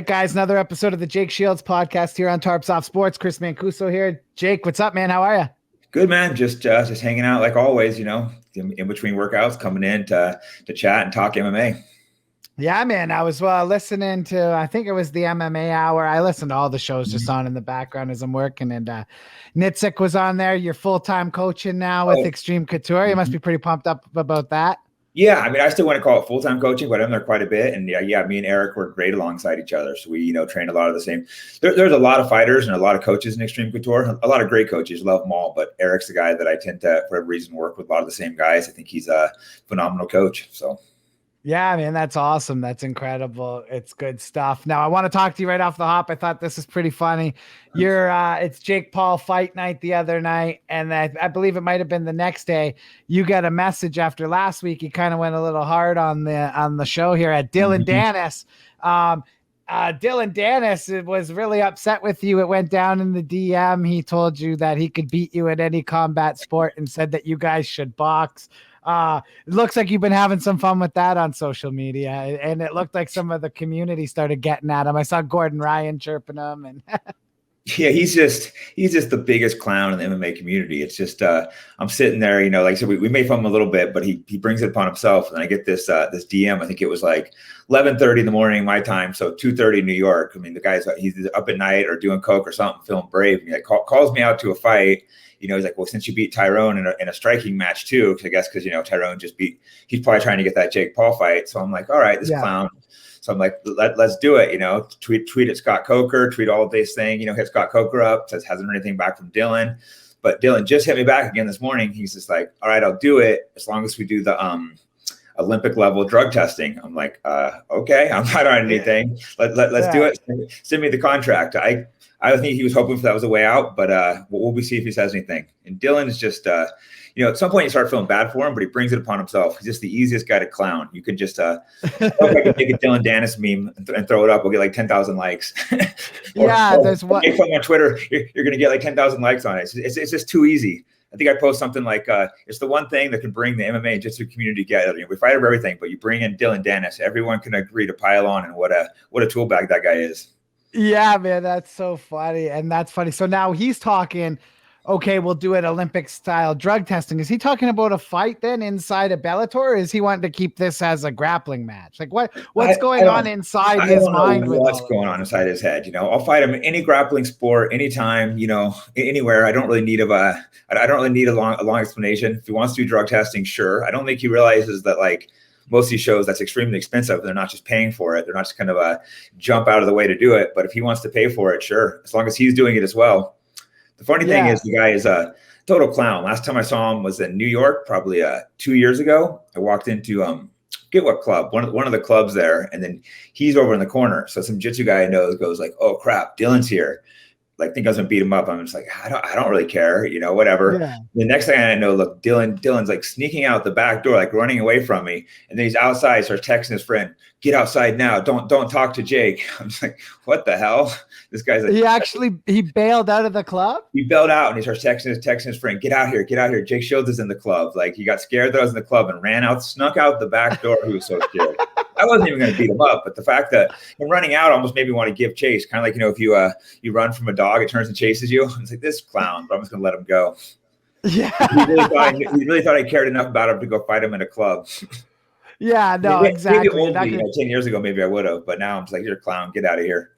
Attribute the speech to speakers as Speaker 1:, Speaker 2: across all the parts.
Speaker 1: right, guys, another episode of the Jake Shields podcast here on Tarps Off Sports. Chris Mancuso here. Jake, what's up, man? How are you?
Speaker 2: Good, man. Just hanging out like always, in between workouts, coming in to chat and talk MMA.
Speaker 1: Yeah, man. I was listening to, I think it was the MMA hour. I listen to all the shows just on in the background as I'm working, and Nitzik was on there. You're full-time coaching now with Extreme Couture. You must be pretty pumped up about that.
Speaker 2: Yeah, I mean, I still want to call it full-time coaching, but I'm there quite a bit. And yeah, me and Eric work great alongside each other. So we, train a lot of the same. There's a lot of fighters and a lot of coaches in Extreme Couture. A lot of great coaches, love them all. But Eric's the guy that I tend to, for every reason, work with a lot of the same guys. I think he's a phenomenal coach. So.
Speaker 1: Yeah, man, that's awesome. That's incredible. It's good stuff. Now, I want to talk to you right off the hop. I thought this is pretty funny. It's Jake Paul fight night the other night, and I believe it might have been the next day. You got a message after last week. You kind of went a little hard on the show here at Dillon Danis. Dillon Danis was really upset with you. It went down in the DM. He told you that he could beat you at any combat sport and said that you guys should box. It looks like you've been having some fun with that on social media, and it looked like some of the community started getting at him. I saw Gordon Ryan chirping him, and
Speaker 2: yeah, he's just the biggest clown in the MMA community. It's just I'm sitting there, like I said, we made fun of him a little bit, but he brings it upon himself. And I get this DM. I think it was like 11:30 in the morning my time, so 2:30 in New York. I mean, the guy's he's up at night or doing coke or something, feeling brave. And he calls me out to a fight. He's like, well, since you beat Tyron in a striking match too, I guess because Tyron he's probably trying to get that Jake Paul fight. So I'm like, all right, this clown. So I'm like, let's do it. Tweet at Scott Coker, tweet all this thing. Hit Scott Coker up. Says hasn't heard anything back from Dillon, but Dillon just hit me back again this morning. He's just like, all right, I'll do it as long as we do the Olympic level drug testing. I'm like, okay, I'm not on anything. Let's do it. Send me the contract. I think he was hoping for that was a way out, but we'll see if he says anything. And Dillon is just, at some point you start feeling bad for him, but he brings it upon himself. He's just the easiest guy to clown. You could just, I could make a Dillon Danis meme and throw it up. We'll get like 10,000 likes.
Speaker 1: There's one
Speaker 2: on Twitter. You're going to get like 10,000 likes on it. It's just too easy. I think I post something like, it's the one thing that can bring the MMA and Jiu-Jitsu community together. We fight over everything, but you bring in Dillon Danis, everyone can agree to pile on, and what a tool bag that guy is.
Speaker 1: Yeah, man, that's so funny. And that's funny. So now he's talking, okay, we'll do it Olympic style drug testing. Is he talking about a fight then inside a Bellator, or is he wanting to keep this as a grappling match? Like what's going on inside his mind?
Speaker 2: What's going on inside his head? I'll fight him in any grappling sport, anytime, anywhere. I don't really need a long explanation. If he wants to do drug testing, sure. I don't think he realizes that most of these shows, that's extremely expensive. They're not just paying for it. They're not just kind of jump out of the way to do it. But if he wants to pay for it, sure, as long as he's doing it as well. The funny thing is the guy is a total clown. Last time I saw him was in New York, probably 2 years ago. I walked into get what club, one of the clubs there, and then he's over in the corner. So some jiu-jitsu guy I know goes like, oh crap, Dillon's here. Like, think I was gonna beat him up. I'm just like, I don't really care, whatever. Yeah. The next thing I know, look, Dillon's like sneaking out the back door, like running away from me. And then he's outside, starts texting his friend, get outside now. Don't talk to Jake. I'm just like, what the hell? This guy's like,
Speaker 1: he bailed out of the club.
Speaker 2: He bailed out and he starts texting his friend, get out here. Jake Shields is in the club. Like, he got scared that I was in the club and snuck out the back door. He was so scared. I wasn't even going to beat him up, but the fact that him running out almost made me want to give chase. Kind of like, if you run from a dog, it turns and chases you. It's like, this clown, but I'm just going to let him go.
Speaker 1: Yeah.
Speaker 2: He really thought I cared enough about him to go fight him in a club.
Speaker 1: Yeah, no, exactly.
Speaker 2: Maybe 10 years ago, maybe I would have, but now I'm just like, you're a clown. Get out of here.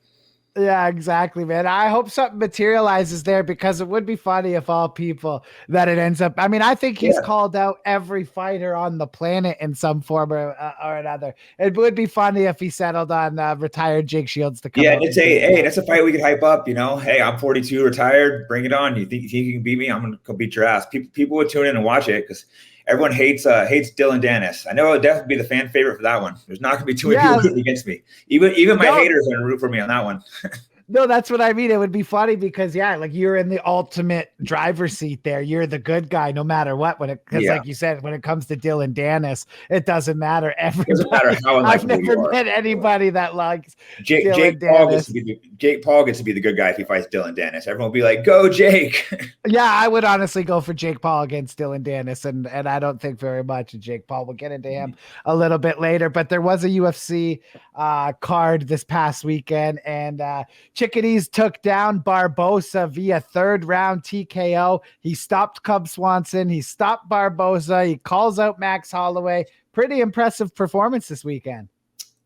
Speaker 1: Yeah, exactly, man. I hope something materializes there, because it would be funny if all people that it ends up. I mean, I think he's called out every fighter on the planet in some form or another. It would be funny if he settled on retired Jake Shields to come.
Speaker 2: Yeah, and say, hey, that's a fight we could hype up. Hey, I'm 42, retired. Bring it on. You think you can beat me? I'm gonna go beat your ass. People would tune in and watch it because everyone hates Dillon Danis. I know it'll definitely be the fan favorite for that one. There's not going to be too many people rooting against me. Even my haters are going to root for me on that one.
Speaker 1: No, that's what I mean. It would be funny because like you're in the ultimate driver's seat there. You're the good guy no matter what. Because
Speaker 2: Yeah.
Speaker 1: like you said, when it comes to Dillon Danis, it doesn't matter.
Speaker 2: It doesn't matter
Speaker 1: Everybody,
Speaker 2: how
Speaker 1: I've
Speaker 2: unlikable you
Speaker 1: never
Speaker 2: are.
Speaker 1: met anybody that likes
Speaker 2: Jake
Speaker 1: Dillon
Speaker 2: Paul gets to
Speaker 1: Danis.
Speaker 2: be the good guy if he fights Dillon Danis. Everyone will be like, "Go, Jake!"
Speaker 1: Yeah, I would honestly go for Jake Paul against Dillon Danis, and I don't think very much of Jake Paul. We'll get into him a little bit later, but there was a UFC card this past weekend, and Chickadees took down Barbosa via third round TKO. He stopped Cub Swanson. He stopped Barbosa. He calls out Max Holloway. Pretty impressive performance this weekend.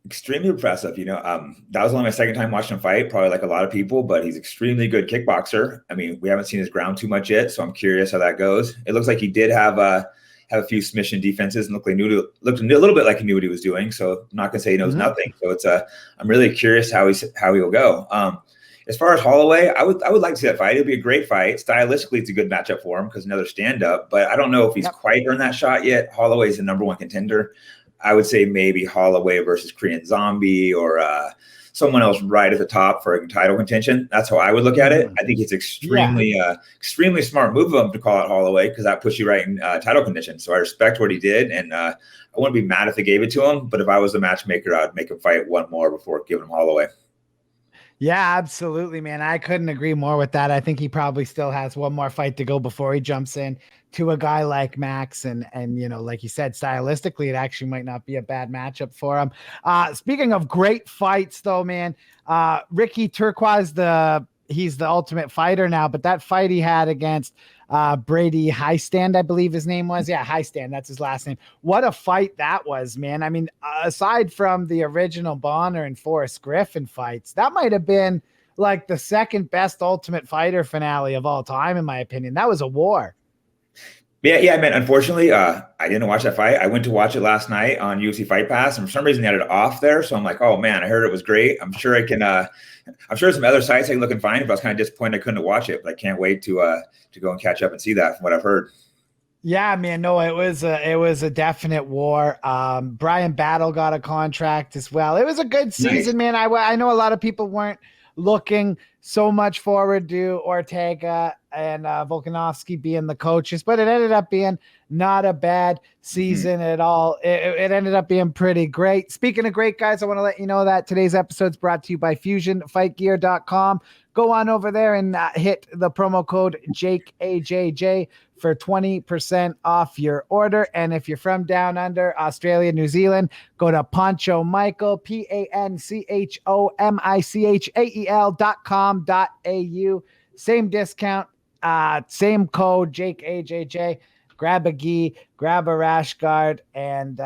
Speaker 2: Extremely impressive. That was only my second time watching him fight, probably like a lot of people, but he's extremely good kickboxer. I mean, we haven't seen his ground too much yet, so I'm curious how that goes. It looks like he did have a few submission defenses and looked a little bit like he knew what he was doing. So I'm not gonna say he knows nothing. So I'm really curious how he will go. As far as Holloway, I would like to see that fight. It'll be a great fight. Stylistically, it's a good matchup for him because another stand-up, but I don't know if he's quite earned that shot yet. Holloway's the number one contender. I would say maybe Holloway versus Korean Zombie or someone else right at the top for a title contention. That's how I would look at it. I think it's extremely smart move of him to call out Holloway because that puts you right in title contention. So I respect what he did, and I wouldn't be mad if they gave it to him. But if I was the matchmaker, I'd make him fight one more before giving him Holloway.
Speaker 1: Yeah, absolutely, man. I couldn't agree more with that. I think he probably still has one more fight to go before he jumps in to a guy like Max. And like you said, stylistically, it actually might not be a bad matchup for him. Speaking of great fights, though, man, Ricky Turquoise, he's the Ultimate Fighter now, but that fight he had against Brady Highstand, I believe his name was. Yeah, Highstand, that's his last name. What a fight that was, man. I mean, aside from the original Bonner and Forrest Griffin fights, that might have been like the second best Ultimate Fighter finale of all time, in my opinion. That was a war.
Speaker 2: Yeah, man. Unfortunately, I didn't watch that fight. I went to watch it last night on UFC Fight Pass, and for some reason they had it off there. So I'm like, oh man, I heard it was great. I'm sure some other sites I can look and find, but I was kind of disappointed I couldn't watch it. But I can't wait to go and catch up and see that from what I've heard.
Speaker 1: Yeah, man. No, it was a definite war. Brian Battle got a contract as well. It was a good season, man. I know a lot of people weren't looking so much forward to Ortega and Volkanovski being the coaches, but it ended up being not a bad season at all. It ended up being pretty great. Speaking of great guys, I want to let you know that today's episode is brought to you by FusionFightGear.com. Go on over there and hit the promo code JakeAJJ for 20% off your order. And if you're from down under, Australia, New Zealand, go to Poncho Michael, PANCHOMICHAEL.com.au. Same discount, same code, JakeAJJ. Grab a gi, grab a rash guard, and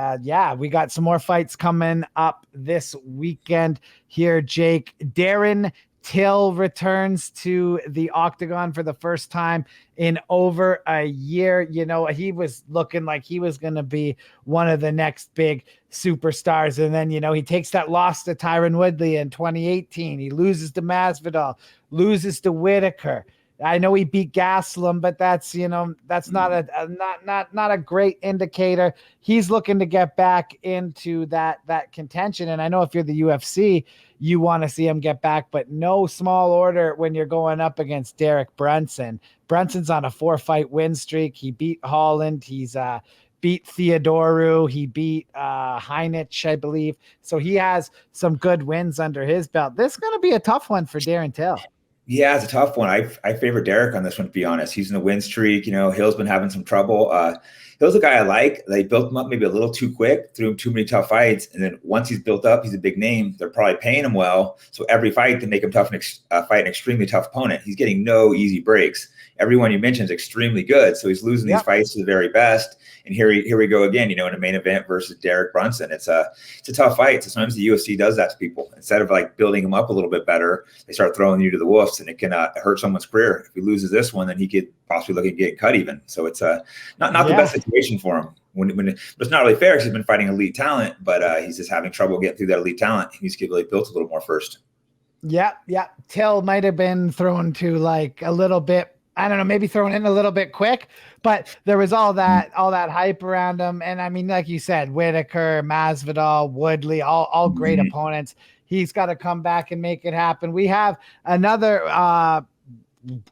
Speaker 1: we got some more fights coming up this weekend here, Jake. Darren Till returns to the octagon for the first time in over a year. He was looking like he was going to be one of the next big superstars. And then, he takes that loss to Tyron Woodley in 2018. He loses to Masvidal, loses to Whitaker. I know he beat Gastelum, but that's not a great indicator. He's looking to get back into that contention. And I know if you're the UFC, you want to see him get back, but no small order when you're going up against Derek Brunson. Brunson's on a 4-fight win streak. He beat Holland. He's beat Theodoru. He beat Heinich, I believe. So he has some good wins under his belt. This is going to be a tough one for Darren Till.
Speaker 2: Yeah, it's a tough one. I favor Derek on this one, to be honest. He's in a win streak. Hill's been having some trouble. Hill's a guy I like. They built him up maybe a little too quick, threw him too many tough fights. And then once he's built up, he's a big name. They're probably paying him well. So every fight to make him tough and fight an extremely tough opponent. He's getting no easy breaks. Everyone you mentioned is extremely good. So he's losing these fights to the very best. And here we go again, in a main event versus Derek Brunson. It's a tough fight. So sometimes the UFC does that to people. Instead of like building him up a little bit better, they start throwing you to the wolves, and it can hurt someone's career. If he loses this one, then he could possibly look at getting cut even. So it's not the best situation for him. But it's not really fair because he's been fighting elite talent, but he's just having trouble getting through that elite talent. He needs to get really built a little more first.
Speaker 1: Yeah. Till might have been thrown to like a little bit, I don't know, maybe thrown in a little bit quick, but there was all that hype around him. And I mean, like you said, Whitaker, Masvidal, Woodley, all great opponents. He's got to come back and make it happen. We have another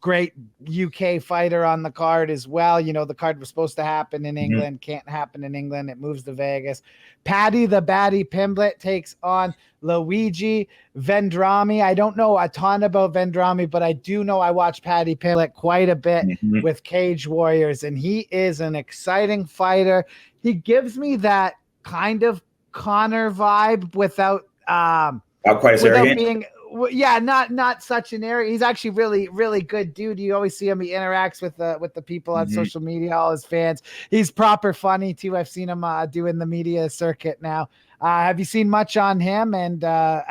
Speaker 1: great UK fighter on the card as well. You know, the card was supposed to happen in England, can't happen in England. It moves to Vegas. Paddy the Baddy Pimblett takes on Luigi Vendrami. I don't know a ton about Vendrami, but I do know I watch Paddy Pimblett quite a bit with Cage Warriors, and he is an exciting fighter. He gives me that kind of Connor vibe without
Speaker 2: quite arrogant.
Speaker 1: Being not such an area. He's actually really good dude. You always see him. He interacts with the people on social media, all his fans. He's proper funny too. I've seen him doing the media circuit now. Have you seen much on him? And I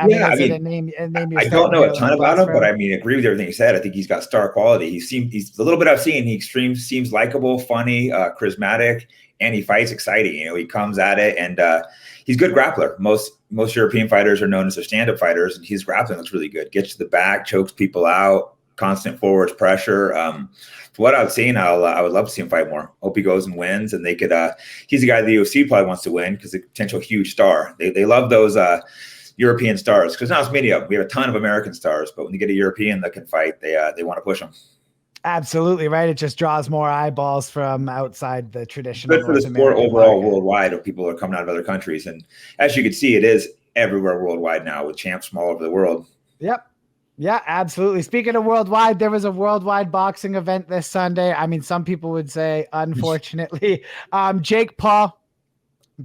Speaker 2: don't know a ton about him, but I mean, agree with everything you said. I think he's got star quality. He's a little bit I've seen. He seems likable, funny, charismatic, and he fights exciting. You know, he comes at it, and he's a good grappler. Most European fighters are known as their stand-up fighters, and his grappling looks really good. Gets to the back, chokes people out, constant forwards pressure. From what I've seen, I would love to see him fight more. Hope he goes and wins, and they could. He's a guy the UFC probably wants to win because a potential huge star. They love those European stars because not as many of them. We have a ton of American stars, but when you get a European that can fight, they want to push them.
Speaker 1: Absolutely right. It just draws more eyeballs from outside the traditional.
Speaker 2: Good for the sport overall worldwide of people that are coming out of other countries. And as you can see, it is everywhere worldwide now with champs from all over the world.
Speaker 1: Yep. Yeah, absolutely. Speaking of worldwide, there was a worldwide boxing event this Sunday. I mean, some people would say, unfortunately, Jake Paul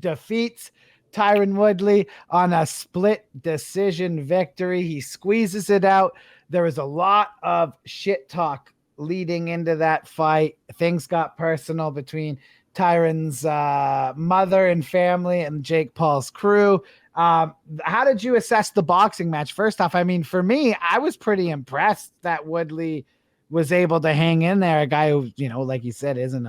Speaker 1: defeats Tyron Woodley on a split decision victory. He squeezes it out. There was a lot of shit talk leading into that fight. Things got personal between Tyron's mother and family and Jake Paul's crew. How did you assess the boxing match? First off, I mean, for me, I was pretty impressed that Woodley was able to hang in there. A guy who, you know, like you said, isn't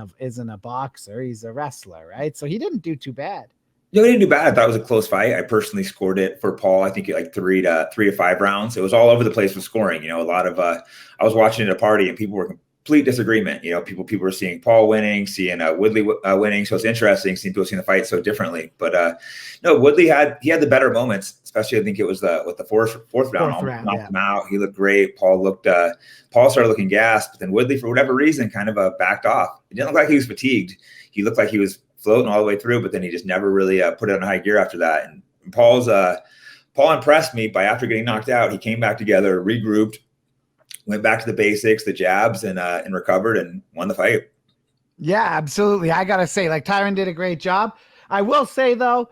Speaker 1: a boxer. He's a wrestler, right? So he didn't do too bad.
Speaker 2: No, he didn't do bad. I thought it was a close fight. I personally scored it for Paul. I think like 3 to 5 rounds. It was all over the place with scoring. You know, a lot of I was watching at a party and people were in complete disagreement. You know, people were seeing Paul winning, seeing Woodley winning. So it's interesting seeing people seeing the fight so differently. But no, Woodley had the better moments. Especially, I think it was the fourth round. Knocked him out. He looked great. Paul started looking gassed, but then Woodley, for whatever reason, kind of backed off. It didn't look like he was fatigued. He looked like he was floating all the way through, but then he just never really put it on high gear after that. And Paul impressed me by after getting knocked out, he came back together, regrouped, went back to the basics, the jabs, and recovered and won the fight.
Speaker 1: Yeah, absolutely. I gotta say, like, Tyron did a great job. I will say though,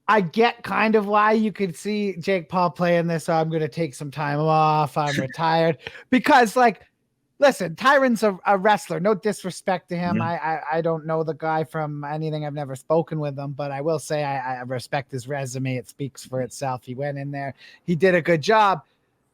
Speaker 1: I get kind of why you could see Jake Paul playing this. So I'm going to take some time off. I'm retired because, like, listen, Tyron's a wrestler. No disrespect to him. I don't know the guy from anything. I've never spoken with him, but I will say I respect his resume. It speaks for itself. He went in there. He did a good job.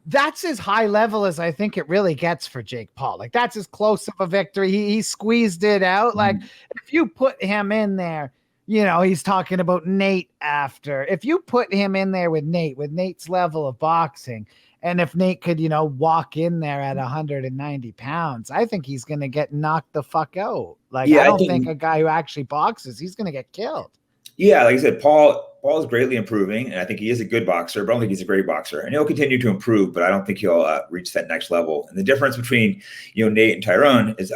Speaker 1: That's as high level as I think it really gets for Jake Paul. Like, that's as close of a victory. He squeezed it out. Like, if you put him in there, you know, he's talking about Nate after. If you put him in there with Nate's level of boxing, and if Nate could, you know, walk in there at 190 pounds, I think he's going to get knocked the fuck out. Like, yeah, I don't think a guy who actually boxes, he's going to get killed.
Speaker 2: Yeah, like I said, Paul is greatly improving, and I think he is a good boxer, but I don't think he's a great boxer. And he'll continue to improve, but I don't think he'll reach that next level. And the difference between, you know, Nate and Tyron is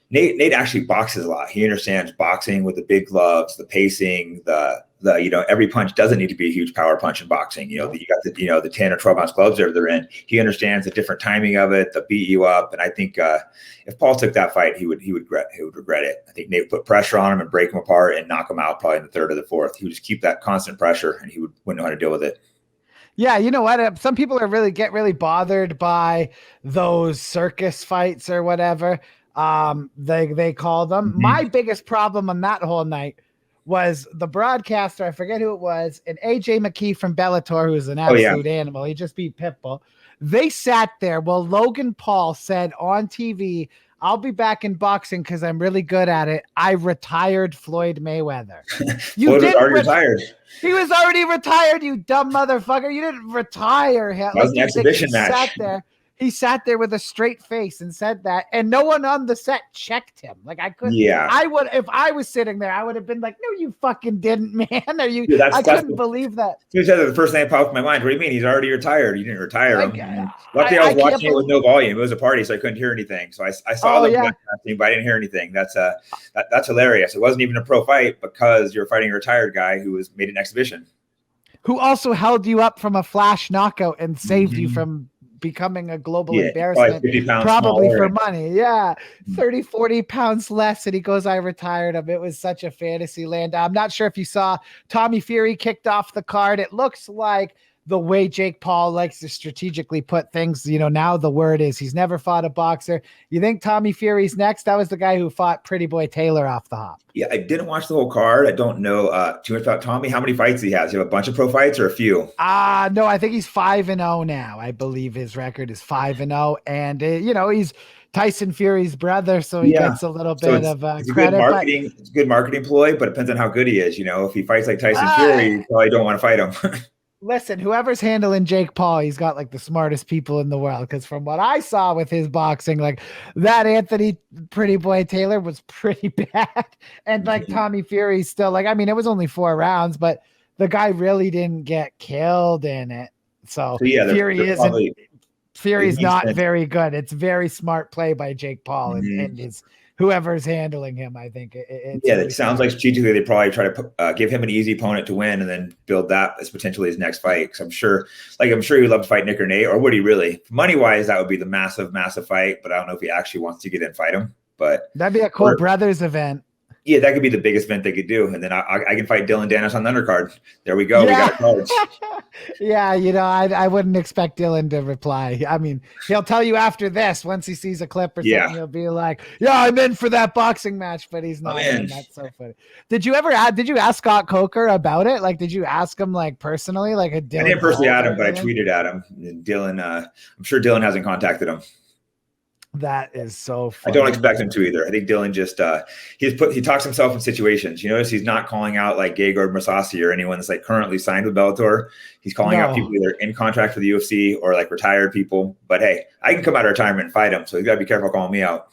Speaker 2: Nate actually boxes a lot. He understands boxing with the big gloves, the pacing, the you know, every punch doesn't need to be a huge power punch in boxing. You know, you got the 10 or 12 ounce gloves there they're in. He understands the different timing of it, the beat you up. And I think if Paul took that fight, he would regret it. I think Nate would put pressure on him and break him apart and knock him out probably in the third or the fourth. He would just keep that constant pressure, and he wouldn't know how to deal with it.
Speaker 1: Yeah, you know what? Some people get really bothered by those circus fights or whatever they call them. My biggest problem on that whole night was the broadcaster, I forget who it was, and AJ McKee from Bellator, who's an absolute animal. He just beat Pitbull. They sat there while Logan Paul said on TV, "I'll be back in boxing because I'm really good at it. I retired Floyd Mayweather." You
Speaker 2: Floyd was already retired.
Speaker 1: He was already retired, you dumb motherfucker. You didn't retire him.
Speaker 2: That was an exhibition match.
Speaker 1: Sat there. He sat there with a straight face and said that, and no one on the set checked him. Like I couldn't.
Speaker 2: Yeah.
Speaker 1: I would, if I was sitting there, I would have been like, "No, you fucking didn't, man." Are you?
Speaker 2: Dude,
Speaker 1: I couldn't believe that.
Speaker 2: You said the first thing that popped in my mind. What do you mean? He's already retired. You didn't retire him. Luckily, I was watching it with no volume. It was a party, so I couldn't hear anything. So I saw them, but I didn't hear anything. That's hilarious. It wasn't even a pro fight because you're fighting a retired guy who was made an exhibition.
Speaker 1: Who also held you up from a flash knockout and saved you from becoming a global embarrassment, probably for money. 30, 40 pounds less. And he goes, I retired him. It was such a fantasy land. I'm not sure if you saw Tommy Fury kicked off the card. It looks like the way Jake Paul likes to strategically put things, now the word is he's never fought a boxer. You think Tommy Fury's next? That was the guy who fought Pretty Boy Taylor off the hop.
Speaker 2: Yeah, I didn't watch the whole card. I don't know too much about Tommy. How many fights he has? You have a bunch of pro fights or a few?
Speaker 1: No, I think he's 5-0 now. I believe his record is 5-0. And, he's Tyson Fury's brother, so he gets a little bit of credit.
Speaker 2: It's a good marketing ploy, but it depends on how good he is. If he fights like Tyson Fury, you probably don't want to fight him.
Speaker 1: Listen, whoever's handling Jake Paul, he's got like the smartest people in the world. Because from what I saw with his boxing, like that Anthony Pretty Boy Taylor was pretty bad. And like Tommy Fury still it was only 4 rounds, but the guy really didn't get killed in it. So Fury's not very good. It's very smart play by Jake Paul and his whoever's handling him. I think
Speaker 2: it sounds like strategically they probably try to give him an easy opponent to win and then build that as potentially his next fight. Because I'm sure he would love to fight Nick or Nate, or would he really? Money wise, that would be the massive fight. But I don't know if he actually wants to get in and fight him. But
Speaker 1: that'd be a cool brothers event.
Speaker 2: Yeah, that could be the biggest event they could do. And then I can fight Dillon Danis on the undercard. There we go. We got a college.
Speaker 1: I wouldn't expect Dillon to reply. I mean, he'll tell you after this, once he sees a clip or something, he'll be like, I'm in for that boxing match, but he's not in. That's so funny. Did you ask Scott Coker about it? Like, did you ask him personally? Like I
Speaker 2: didn't personally at him, but I tweeted at him. And Dillon, I'm sure Dillon hasn't contacted him.
Speaker 1: That is so funny.
Speaker 2: I don't expect him to either. I think Dillon just he talks himself in situations. You notice he's not calling out like Gegard Mousasi or anyone that's currently signed with Bellator. He's calling out people either in contract for the UFC or retired people. But hey, I can come out of retirement and fight him. So you gotta be careful calling me out.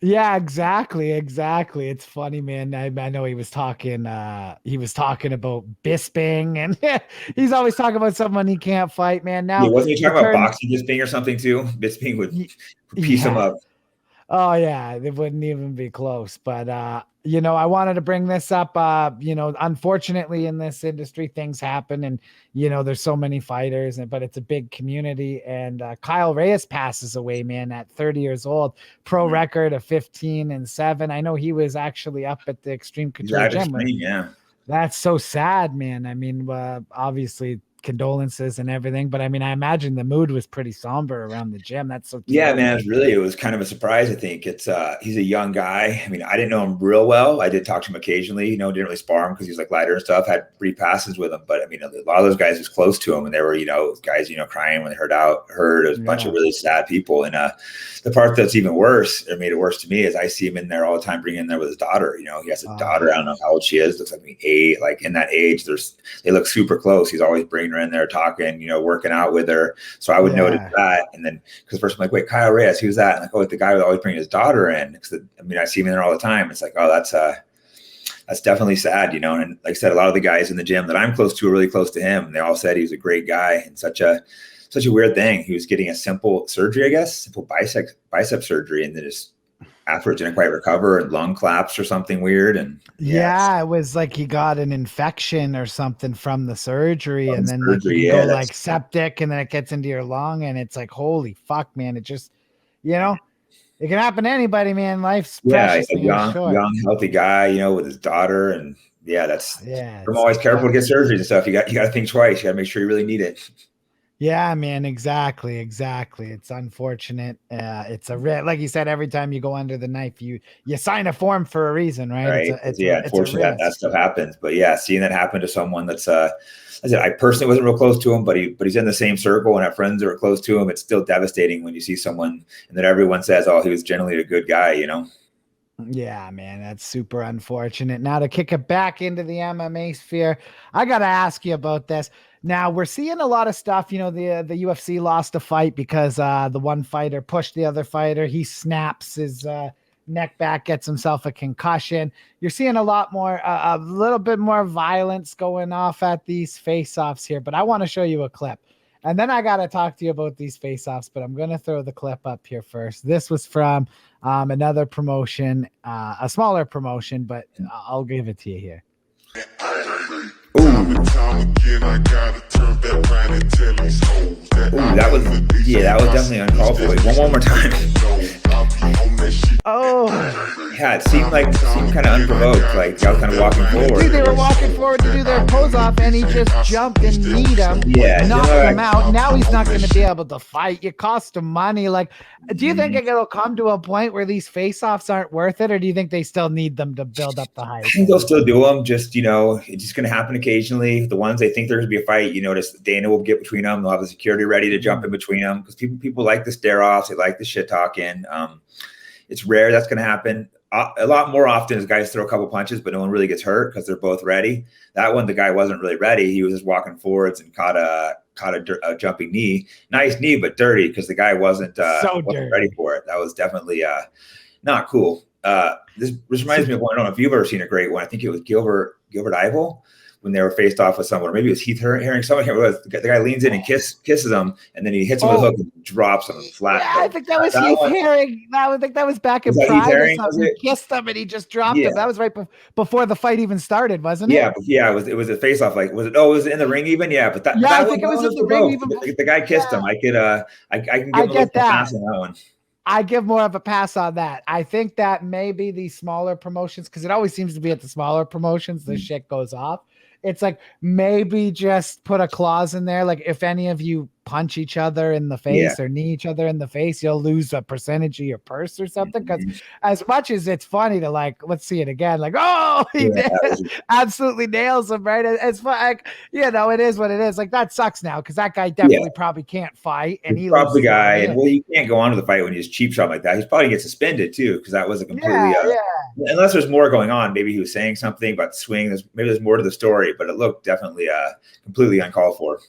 Speaker 1: Yeah, exactly. It's funny, man. I know he was talking about Bisping, and he's always talking about someone he can't fight, man. Now
Speaker 2: wasn't he talking about boxing Bisping or something too? Bisping would piece him up.
Speaker 1: Oh yeah, it wouldn't even be close. But I wanted to bring this up. Unfortunately in this industry things happen, and there's so many fighters, but it's a big community. And Kyle Reyes passes away, man, at 30 years old. Pro record of 15-7. I know he was actually up at the Extreme Couture gym. That's so sad, man. I mean, obviously condolences and everything, but I mean, I imagine the mood was pretty somber around the gym. That's so
Speaker 2: man, it was kind of a surprise. I think it's he's a young guy. I mean, I didn't know him real well. I did talk to him occasionally, didn't really spar him because he's lighter and stuff, had free passes with him. But I mean, a lot of those guys was close to him, and they were, guys, crying when they heard. It was a bunch of really sad people. And the part that's even worse, or made it worse to me, is I see him in there all the time, bringing in there with his daughter. He has a daughter. I don't know how old she is. Looks like 8. In that age, they look super close. He's always bringing her in there, talking, working out with her. So I would notice that. And then, because first I'm like, wait, Kyle Reyes, who's that? And the guy would always bring his daughter in. I see him in there all the time. It's that's definitely sad, And like I said, a lot of the guys in the gym that I'm close to are really close to him. They all said he was a great guy, and such a weird thing. He was getting a simple surgery, I guess, simple bicep surgery, and then just afterwards didn't quite recover, and lung collapse or something weird. And
Speaker 1: it was like he got an infection or something from the surgery, and then you go septic, and then it gets into your lung, and it's like, holy fuck, man. It just, it can happen to anybody, man. Life's precious.
Speaker 2: He's a young, healthy guy, with his daughter, and I'm always careful to get surgeries and stuff. You got to think twice. You got to make sure you really need it.
Speaker 1: Yeah, man, exactly. It's unfortunate. It's like you said, every time you go under the knife, you sign a form for a reason, right?
Speaker 2: Unfortunately that stuff happens. But seeing that happen to someone that's I personally wasn't real close to him, but he's in the same circle and have friends that are close to him. It's still devastating when you see someone and that everyone says, oh, he was generally a good guy,
Speaker 1: Yeah, man, that's super unfortunate. Now to kick it back into the MMA sphere, I got to ask you about this. Now we're seeing a lot of stuff. You know, the UFC lost a fight because the one fighter pushed the other fighter. He snaps his neck back, gets himself a concussion. You're seeing a lot more, a little bit more violence going off at these face-offs here. But I want to show you a clip. And then I got to talk to you about these face-offs, but I'm going to throw the clip up here first. This was from another promotion, a smaller promotion, but I'll give it to you here.
Speaker 2: Ooh, that was definitely uncalled for. Wait, one more time.
Speaker 1: Oh,
Speaker 2: Yeah, it seemed kind of unprovoked. Like I was kind of walking forward.
Speaker 1: dude, they were walking forward to do their pose off, and he just jumped and kneed him, knocked him out. Now he's not going to be able to fight. You cost him money. Like, do you think it'll come to a point where these face-offs aren't worth it, or do you think they still need them to build up the hype?
Speaker 2: I think they'll still do them. Just it's just going to happen occasionally. The ones they think there's going to be a fight, you notice Dana will get between them. They'll have the security ready to jump in between them because people like the stare offs. They like the shit talking. It's rare that's going to happen. A lot more often is guys throw a couple punches, but no one really gets hurt because they're both ready. That one, the guy wasn't really ready. He was just walking forwards and caught a jumping knee. Nice knee, but dirty because the guy wasn't ready for it. That was definitely not cool. This reminds me of one. I don't know if you've ever seen a great one. I think it was Gilbert Ivel when they were faced off with someone, or maybe it was Heath Herring. Someone here was the guy leans in and kisses him, and then he hits him with a hook and drops him flat.
Speaker 1: Yeah, I think that was Heath Herring. I think that was back in Pride or something. He kissed him and he just dropped him. That was right before the fight even started, wasn't it?
Speaker 2: Yeah. It was a face off. Like was it? Oh, was it in the ring even? Yeah, but
Speaker 1: I think it was in the ring even.
Speaker 2: The guy kissed him. I can give him a pass on that one.
Speaker 1: I give more of a pass on that. I think that maybe the smaller promotions, because it always seems to be at the smaller promotions, the shit goes off. It's like maybe just put a clause in there. Like if any of you punch each other in the face or knee each other in the face, you'll lose a percentage of your purse or something. Because as much as it's funny to let's see it again. Like, oh, he absolutely nails him, right? It's like, it is what it is. Like that sucks now because that guy definitely probably can't fight, and he
Speaker 2: probably the guy. And he can't go on to the fight when he's cheap shot like that. He's probably get suspended too because that was a completely unless there's more going on. Maybe he was saying something about the swing. Maybe there's more to the story, but it looked definitely completely uncalled for.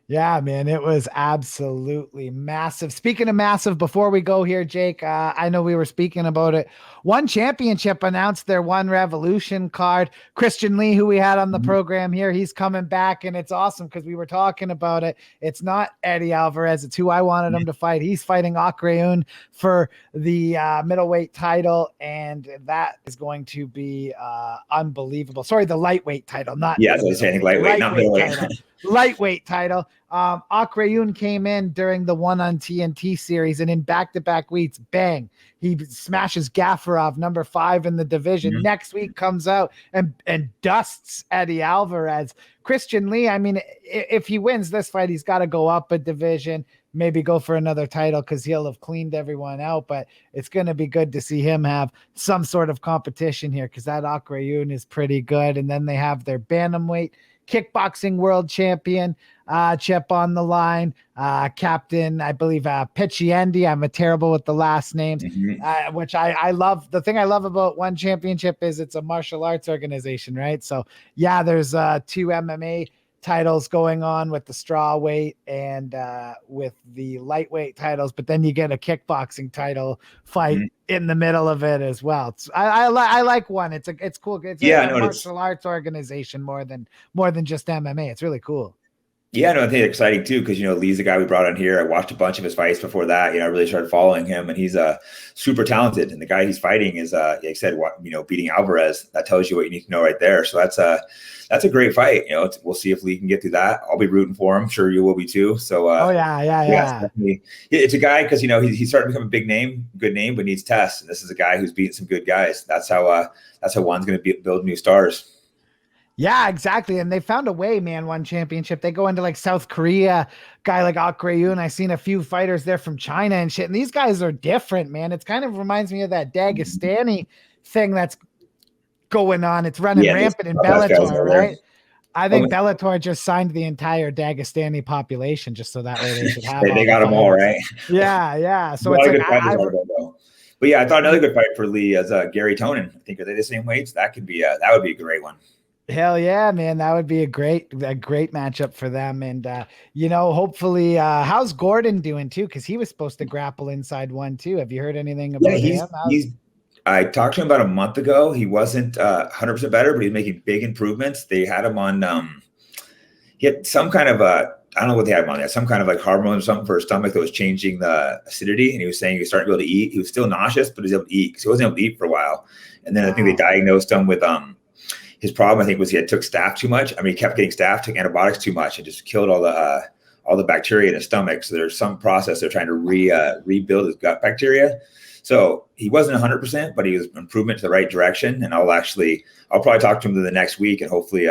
Speaker 1: Yeah, man, it was absolutely massive. Speaking of massive, before we go here, Jake, I know we were speaking about it. One Championship announced their One Revolution card. Christian Lee, who we had on the program here, he's coming back, and it's awesome because we were talking about it. It's not Eddie Alvarez. It's who I wanted him to fight. He's fighting Akreun for the middleweight title, and that is going to be unbelievable. Sorry, the lightweight title, not
Speaker 2: I was saying lightweight, not middleweight.
Speaker 1: Lightweight title. Akreun came in during the one on TNT series, and in back-to-back weeks, bang, he smashes Gafarov, number 5 in the division. Next week comes out and dusts Eddie Alvarez. Christian Lee, I mean, if he wins this fight, he's got to go up a division, maybe go for another title because he'll have cleaned everyone out. But it's going to be good to see him have some sort of competition here because that Akreun is pretty good. And then they have their bantamweight kickboxing world champion, Chip on the line, Captain, I believe, Pichiendi. I'm terrible with the last names, which I love. The thing I love about One Championship is it's a martial arts organization, right? So yeah, there's 2 MMA titles going on with the straw weight and with the lightweight titles, but then you get a kickboxing title fight in the middle of it as well. I like One. It's cool. It's a martial arts organization more than just MMA. It's really cool.
Speaker 2: Yeah, no, I think it's exciting too because Lee's the guy we brought on here. I watched a bunch of his fights before that. I really started following him, and he's super talented. And the guy he's fighting is, like I said, beating Alvarez. That tells you what you need to know right there. So that's a great fight. We'll see if Lee can get through that. I'll be rooting for him. Sure, you will be too. So it's a guy because he's starting to become a big name, good name, but needs tests. And this is a guy who's beating some good guys. That's how One's going to build new stars.
Speaker 1: Yeah, exactly. And they found a way, man. One Championship. They go into like South Korea, guy like Akreun. I seen a few fighters there from China and shit. And these guys are different, man. It's kind of reminds me of that Dagestani thing that's going on. It's running rampant in Bellator, right? I think Bellator just signed the entire Dagestani population just so that way they should have.
Speaker 2: They got them all, right?
Speaker 1: Yeah. So it's like
Speaker 2: But yeah, I thought another good fight for Lee is Gary Tonin. I think are they the same weights? That could be that would be a great one.
Speaker 1: Hell yeah, man. That would be a great matchup for them. And hopefully how's Gordon doing too? Because he was supposed to grapple inside one too. Have you heard anything about him?
Speaker 2: I talked to him about a month ago. He wasn't 100% better, but he's making big improvements. They had him on he had some kind of I don't know what they had him on. They had some kind of like hormone or something for his stomach that was changing the acidity. And he was saying he was starting to be able to eat. He was still nauseous, but he was able to eat because he wasn't able to eat for a while. And then I think they diagnosed him with his problem, I think, was he took staph too much. I mean, he kept getting staph, took antibiotics too much, and just killed all the bacteria in his stomach. So there's some process they're trying to rebuild his gut bacteria. So he wasn't 100%, but he was improvement to the right direction. And I'll probably talk to him the next week, and hopefully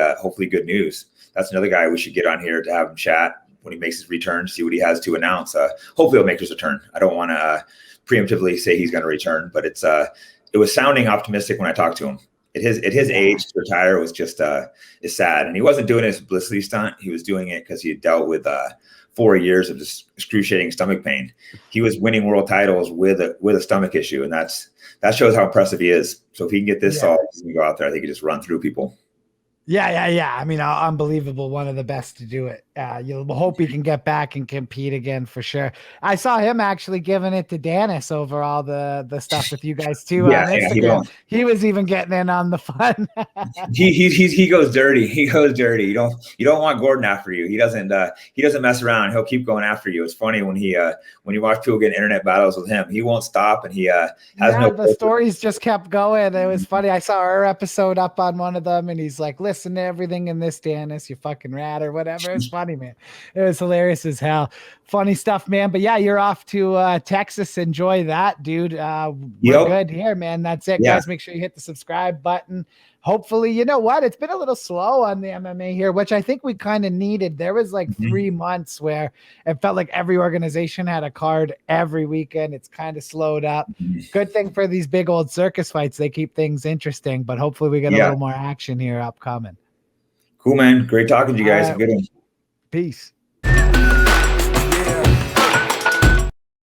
Speaker 2: good news. That's another guy we should get on here to have him chat when he makes his return, see what he has to announce. Hopefully he'll make his return. I don't want to preemptively say he's going to return, but it was sounding optimistic when I talked to him. At his age, to retire was just is sad. And he wasn't doing it as a publicity stunt. He was doing it because he had dealt with 4 years of just excruciating stomach pain. He was winning world titles with a stomach issue, and that shows how impressive he is. So if he can get this solved, he's gonna go out there. I think he can just run through people.
Speaker 1: Yeah. I mean, unbelievable. One of the best to do it. You'll hope he can get back and compete again for sure. I saw him actually giving it to Danis over all the stuff with you guys too on Instagram. He was even getting in on the fun.
Speaker 2: he goes dirty. He goes dirty. You don't want Gordon after you. He doesn't mess around. He'll keep going after you. It's funny when you watch people get internet battles with him. He won't stop, and he has
Speaker 1: the stories just kept going. It was funny. I saw our episode up on one of them, and he's like, "Listen to everything in this, Danis, you fucking rat," or whatever. It's funny, man. It was hilarious as hell. Funny stuff, man. But yeah, you're off to Texas. Enjoy that, dude. We're good here, man. That's it, guys. Make sure you hit the subscribe button. Hopefully, you know what? It's been a little slow on the MMA here, which I think we kind of needed. There was like 3 months where it felt like every organization had a card every weekend. It's kind of slowed up. Good thing for these big old circus fights. They keep things interesting, but hopefully we get a little more action here upcoming.
Speaker 2: Cool, man. Great talking to you guys. Have a good one.
Speaker 1: Peace.